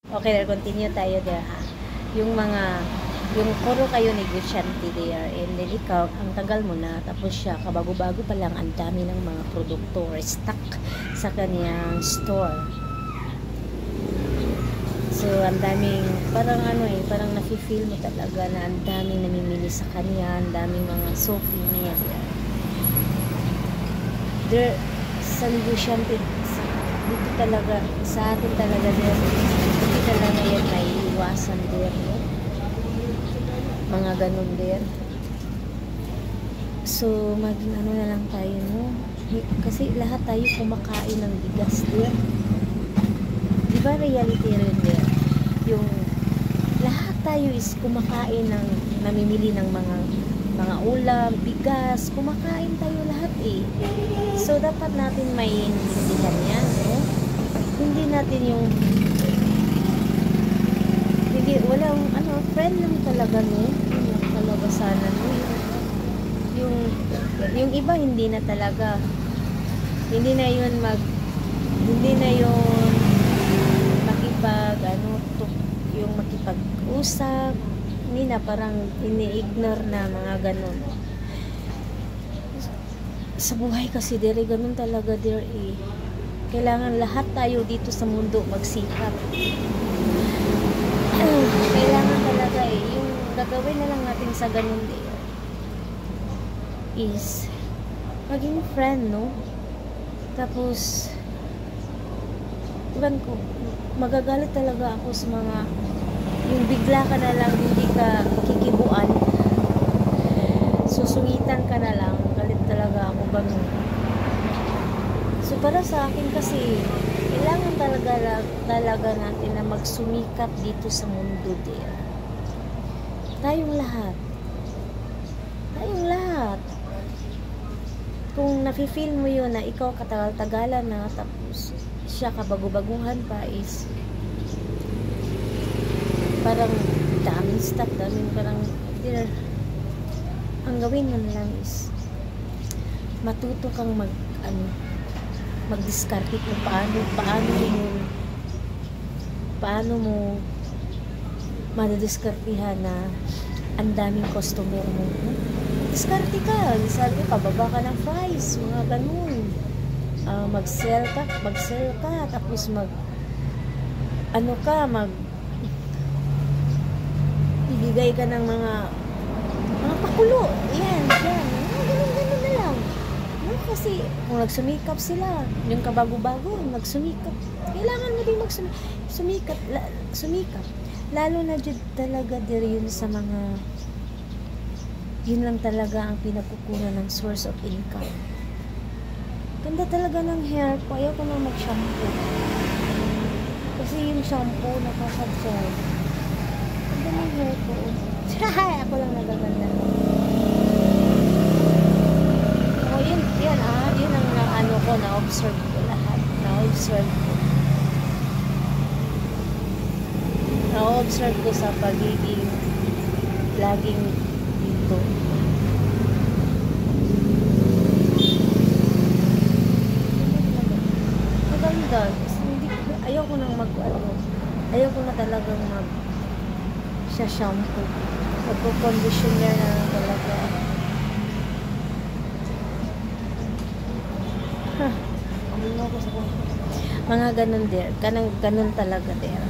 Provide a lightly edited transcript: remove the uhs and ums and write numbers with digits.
Okay, continue tayo there ha. Yung puro kayo negosyante there, and then ikaw, ang tagal mo na, tapos siya, kabago-bago pa lang, ang dami ng mga produkto or stock sa kanyang store. So, ang daming, parang parang nafe-feel mo talaga na ang daming namimili sa kanya, ang daming mga sophie niya. There, sa negosyante, dito talaga, sa atin talaga there, hindi talaga yan may iwasan there, no? Mga ganun there. So, ano na lang tayo, no? Kasi lahat tayo kumakain ng bigas there. Diba reality rin there? Yung lahat tayo is kumakain ng, namimili ng mga ulam, bigas, kumakain tayo lahat eh. So, dapat natin maintindihan yan, no? Hindi natin yung walang friend lang talaga, no? Talaga sana, no? Yung iba hindi na talaga, hindi na yun yung makipag-usap, hindi na, parang ini-ignore na mga ganun. Sa buhay kasi dere, ganun talaga dere eh. Kailangan lahat tayo dito sa mundo magsikap. Kailangan talaga eh, yung gagawin na lang natin sa ganun dere is maging friend, no? Tapos ko, magagalit talaga ako sa mga yung bigla ka na lang, hindi ka kikibuan, susungitan ka na lang, galit talaga ako ganun. So para sa akin kasi kailangan talaga natin na magsumikap dito sa mundo there. Tayong lahat kung nafe-feel mo yun na ikaw katagal-tagalan na, tapos siya kabago-baguhan pa, is parang daming stuff, parang ang gawin mo na lang is matuto kang mag-discarte kung paano mo madidiskartehan na ang daming customer mo. Diskarte ka, pababa ka ng price, mga ganun. Mag-sell ka, tapos ibigay ka ng mga pakulo. Yan. Ganun na lang. No, kasi kung nagsumikap sila, yung kabago-bago, nagsumikap. Kailangan mo din sumikap. Lalo na dyan talaga din yun sa mga, yun lang talaga ang pinagkukunan ng source of income. Ganda talaga ng hair ko. Ayaw ko na mag-shampoo. Kasi yung shampoo nakaka-dry. Ganda ng hair ko. Ako lang nagaganda. Oh, yun ang na-observe ko lahat. Na-observe ko sa pagiging laging dito. Maganda. Ayaw ko na talagang shampoo. Magko-conditioner na lang talaga. Mga ganun there. Ganun talaga there.